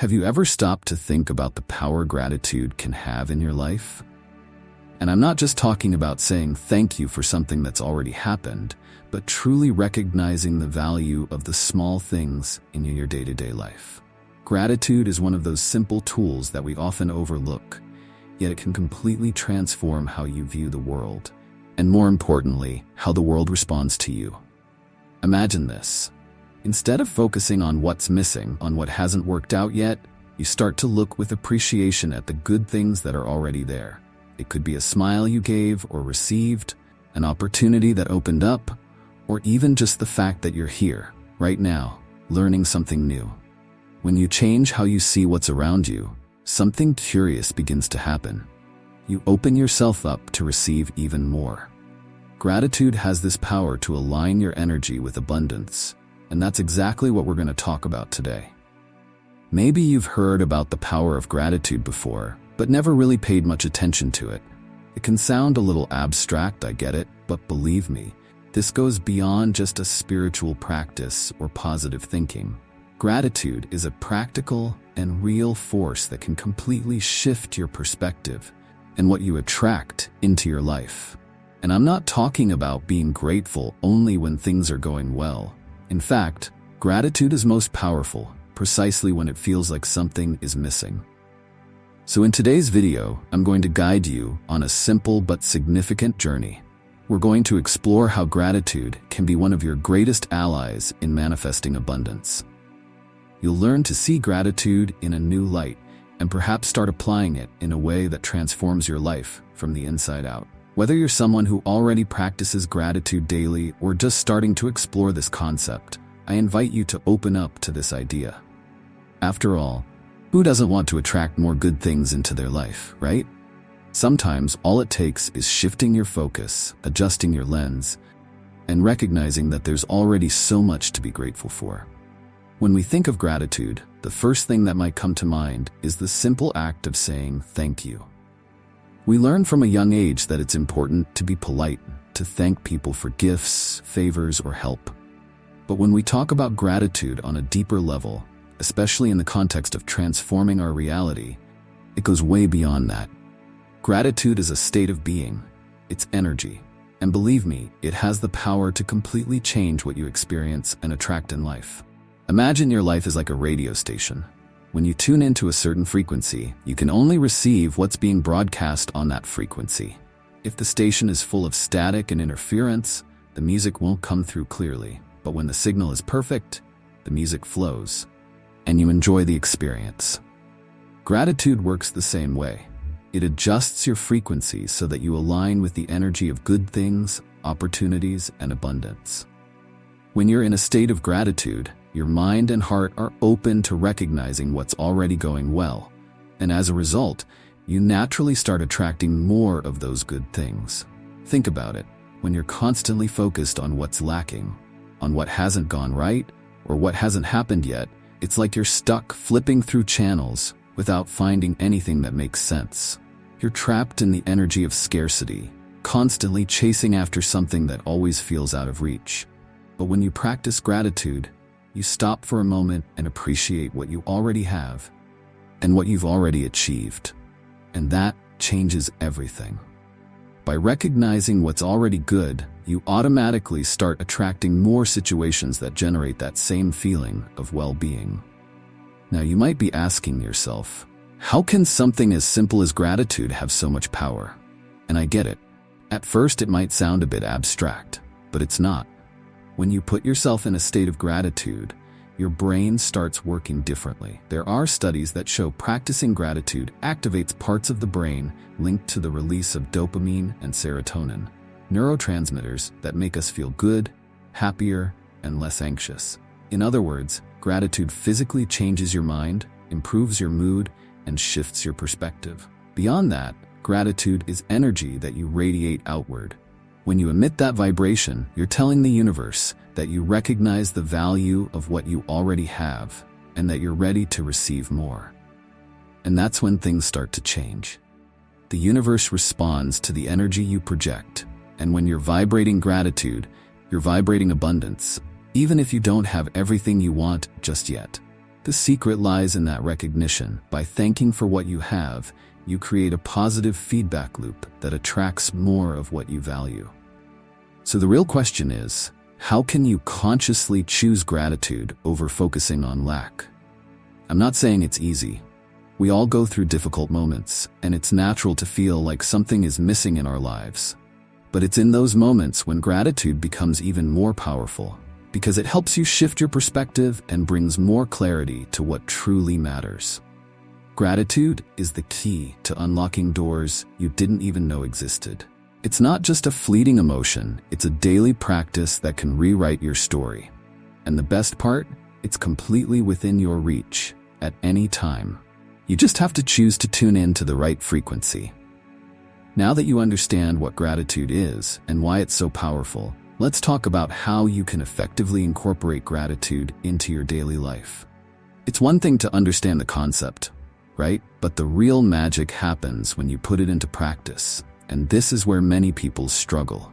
Have you ever stopped to think about the power gratitude can have in your life? And I'm not just talking about saying thank you for something that's already happened, but truly recognizing the value of the small things in your day-to-day life. Gratitude is one of those simple tools that we often overlook, yet it can completely transform how you view the world, and more importantly, how the world responds to you. Imagine this. Instead of focusing on what's missing, on what hasn't worked out yet, you start to look with appreciation at the good things that are already there. It could be a smile you gave or received, an opportunity that opened up, or even just the fact that you're here, right now, learning something new. When you change how you see what's around you, something curious begins to happen. You open yourself up to receive even more. Gratitude has this power to align your energy with abundance, and that's exactly what we're going to talk about today. Maybe you've heard about the power of gratitude before, but never really paid much attention to it. It can sound a little abstract, I get it, but believe me, this goes beyond just a spiritual practice or positive thinking. Gratitude is a practical and real force that can completely shift your perspective and what you attract into your life. And I'm not talking about being grateful only when things are going well. In fact, gratitude is most powerful precisely when it feels like something is missing. So in today's video, I'm going to guide you on a simple but significant journey. We're going to explore how gratitude can be one of your greatest allies in manifesting abundance. You'll learn to see gratitude in a new light and perhaps start applying it in a way that transforms your life from the inside out. Whether you're someone who already practices gratitude daily or just starting to explore this concept, I invite you to open up to this idea. After all, who doesn't want to attract more good things into their life, right? Sometimes all it takes is shifting your focus, adjusting your lens, and recognizing that there's already so much to be grateful for. When we think of gratitude, the first thing that might come to mind is the simple act of saying thank you. We learn from a young age that it's important to be polite, to thank people for gifts, favors, or help. But when we talk about gratitude on a deeper level, especially in the context of transforming our reality, it goes way beyond that. Gratitude is a state of being. It's energy. And believe me, it has the power to completely change what you experience and attract in life. Imagine your life is like a radio station. When you tune into a certain frequency, you can only receive what's being broadcast on that frequency. If the station is full of static and interference, the music won't come through clearly. But when the signal is perfect, the music flows, and you enjoy the experience. Gratitude works the same way. It adjusts your frequency so that you align with the energy of good things, opportunities, and abundance. When you're in a state of gratitude, your mind and heart are open to recognizing what's already going well, and as a result, you naturally start attracting more of those good things. Think about it. When you're constantly focused on what's lacking, on what hasn't gone right, or what hasn't happened yet, it's like you're stuck flipping through channels without finding anything that makes sense. You're trapped in the energy of scarcity, constantly chasing after something that always feels out of reach. But when you practice gratitude, you stop for a moment and appreciate what you already have and what you've already achieved. And that changes everything. By recognizing what's already good, you automatically start attracting more situations that generate that same feeling of well-being. Now you might be asking yourself, how can something as simple as gratitude have so much power? And I get it. At first it might sound a bit abstract, but it's not. When you put yourself in a state of gratitude, your brain starts working differently. There are studies that show practicing gratitude activates parts of the brain linked to the release of dopamine and serotonin, neurotransmitters that make us feel good, happier, and less anxious. In other words, gratitude physically changes your mind, improves your mood, and shifts your perspective. Beyond that, gratitude is energy that you radiate outward. When you emit that vibration, you're telling the universe that you recognize the value of what you already have and that you're ready to receive more. And that's when things start to change. The universe responds to the energy you project, and when you're vibrating gratitude, you're vibrating abundance, even if you don't have everything you want just yet. The secret lies in that recognition. By thanking for what you have, you create a positive feedback loop that attracts more of what you value. So the real question is, how can you consciously choose gratitude over focusing on lack? I'm not saying it's easy. We all go through difficult moments, and it's natural to feel like something is missing in our lives. But it's in those moments when gratitude becomes even more powerful, because it helps you shift your perspective and brings more clarity to what truly matters. Gratitude is the key to unlocking doors you didn't even know existed. It's not just a fleeting emotion, it's a daily practice that can rewrite your story. And the best part? It's completely within your reach, at any time. You just have to choose to tune in to the right frequency. Now that you understand what gratitude is and why it's so powerful, let's talk about how you can effectively incorporate gratitude into your daily life. It's one thing to understand the concept, right? But the real magic happens when you put it into practice. And this is where many people struggle.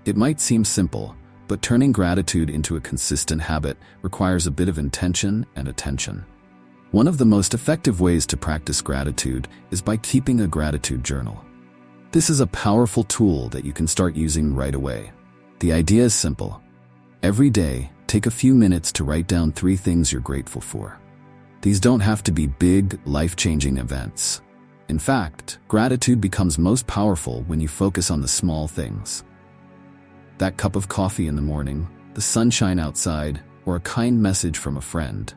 It might seem simple, but turning gratitude into a consistent habit requires a bit of intention and attention. One of the most effective ways to practice gratitude is by keeping a gratitude journal. This is a powerful tool that you can start using right away. The idea is simple. Every day, take a few minutes to write down 3 things you're grateful for. These don't have to be big, life-changing events. In fact, gratitude becomes most powerful when you focus on the small things. That cup of coffee in the morning, the sunshine outside, or a kind message from a friend.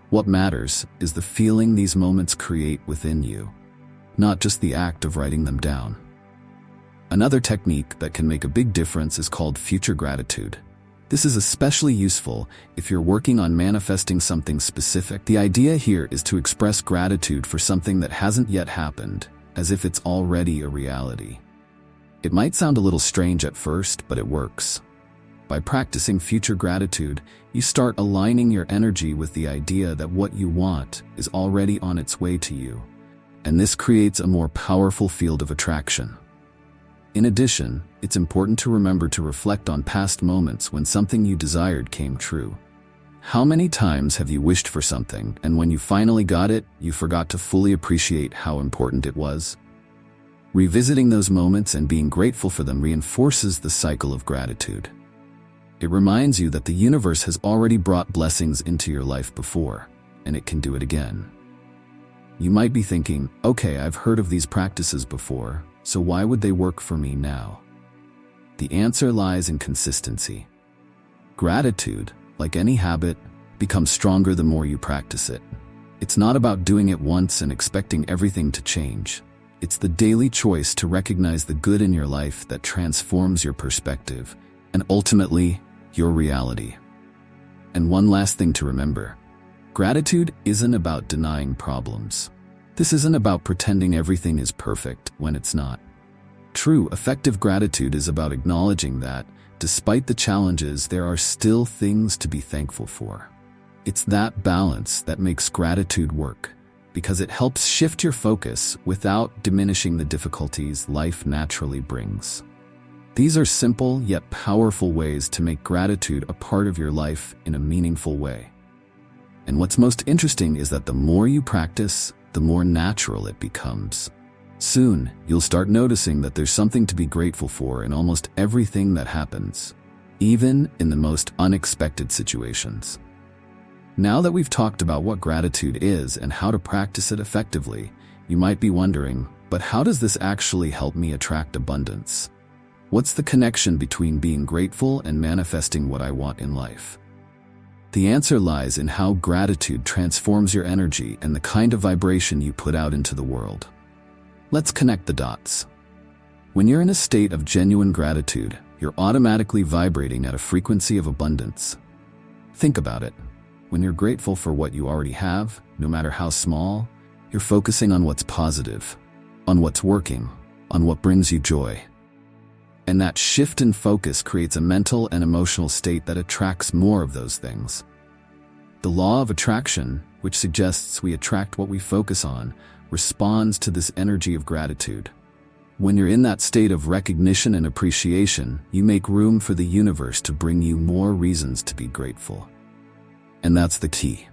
What matters is the feeling these moments create within you, not just the act of writing them down. Another technique that can make a big difference is called future gratitude. This is especially useful if you're working on manifesting something specific. The idea here is to express gratitude for something that hasn't yet happened, as if it's already a reality. It might sound a little strange at first, but it works. By practicing future gratitude, you start aligning your energy with the idea that what you want is already on its way to you, and this creates a more powerful field of attraction. In addition, it's important to remember to reflect on past moments when something you desired came true. How many times have you wished for something, and when you finally got it, you forgot to fully appreciate how important it was? Revisiting those moments and being grateful for them reinforces the cycle of gratitude. It reminds you that the universe has already brought blessings into your life before, and it can do it again. You might be thinking, okay, I've heard of these practices before, so why would they work for me now? The answer lies in consistency. Gratitude, like any habit, becomes stronger the more you practice it. It's not about doing it once and expecting everything to change. It's the daily choice to recognize the good in your life that transforms your perspective, and ultimately, your reality. And one last thing to remember. Gratitude isn't about denying problems. This isn't about pretending everything is perfect when it's not. True, effective gratitude is about acknowledging that, despite the challenges, there are still things to be thankful for. It's that balance that makes gratitude work, because it helps shift your focus without diminishing the difficulties life naturally brings. These are simple yet powerful ways to make gratitude a part of your life in a meaningful way. And what's most interesting is that the more you practice, the more natural it becomes. Soon, you'll start noticing that there's something to be grateful for in almost everything that happens, even in the most unexpected situations. Now that we've talked about what gratitude is and how to practice it effectively, you might be wondering, but how does this actually help me attract abundance? What's the connection between being grateful and manifesting what I want in life? The answer lies in how gratitude transforms your energy and the kind of vibration you put out into the world. Let's connect the dots. When you're in a state of genuine gratitude, you're automatically vibrating at a frequency of abundance. Think about it. When you're grateful for what you already have, no matter how small, you're focusing on what's positive, on what's working, on what brings you joy. And that shift in focus creates a mental and emotional state that attracts more of those things. The law of attraction, which suggests we attract what we focus on, responds to this energy of gratitude. When you're in that state of recognition and appreciation, you make room for the universe to bring you more reasons to be grateful. And that's the key.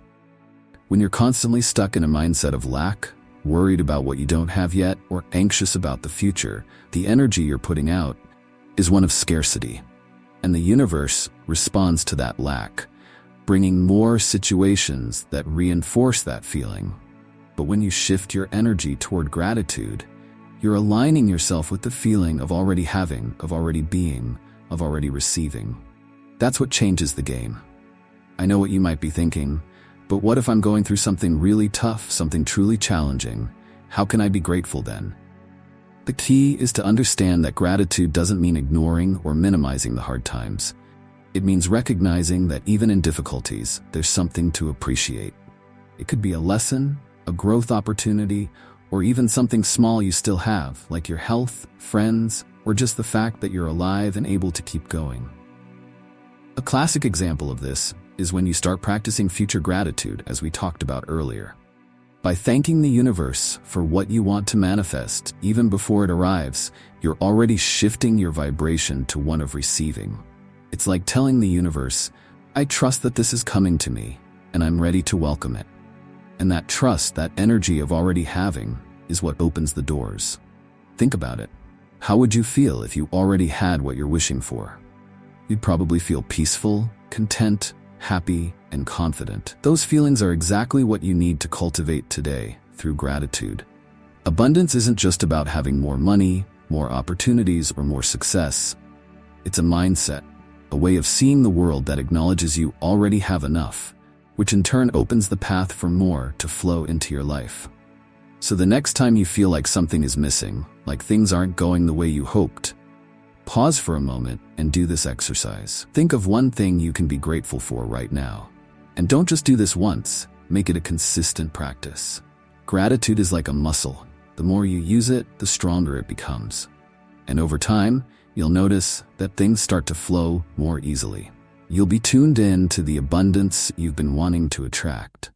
When you're constantly stuck in a mindset of lack, worried about what you don't have yet, or anxious about the future, the energy you're putting out is one of scarcity. And the universe responds to that lack, bringing more situations that reinforce that feeling. But when you shift your energy toward gratitude, you're aligning yourself with the feeling of already having, of already being, of already receiving. That's what changes the game. I know what you might be thinking, but what if I'm going through something really tough, something truly challenging? How can I be grateful then? The key is to understand that gratitude doesn't mean ignoring or minimizing the hard times. It means recognizing that even in difficulties, there's something to appreciate. It could be a lesson, a growth opportunity, or even something small you still have, like your health, friends, or just the fact that you're alive and able to keep going. A classic example of this is when you start practicing future gratitude, as we talked about earlier. By thanking the universe for what you want to manifest, even before it arrives, you're already shifting your vibration to one of receiving. It's like telling the universe, I trust that this is coming to me, and I'm ready to welcome it. And that trust, that energy of already having, is what opens the doors. Think about it. How would you feel if you already had what you're wishing for? You'd probably feel peaceful, content, happy, and confident. Those feelings are exactly what you need to cultivate today through gratitude. Abundance isn't just about having more money, more opportunities, or more success. It's a mindset, a way of seeing the world that acknowledges you already have enough, which in turn opens the path for more to flow into your life. So the next time you feel like something is missing, like things aren't going the way you hoped, pause for a moment and do this exercise. Think of one thing you can be grateful for right now. And don't just do this once, make it a consistent practice. Gratitude is like a muscle. The more you use it, the stronger it becomes. And over time, you'll notice that things start to flow more easily. You'll be tuned in to the abundance you've been wanting to attract.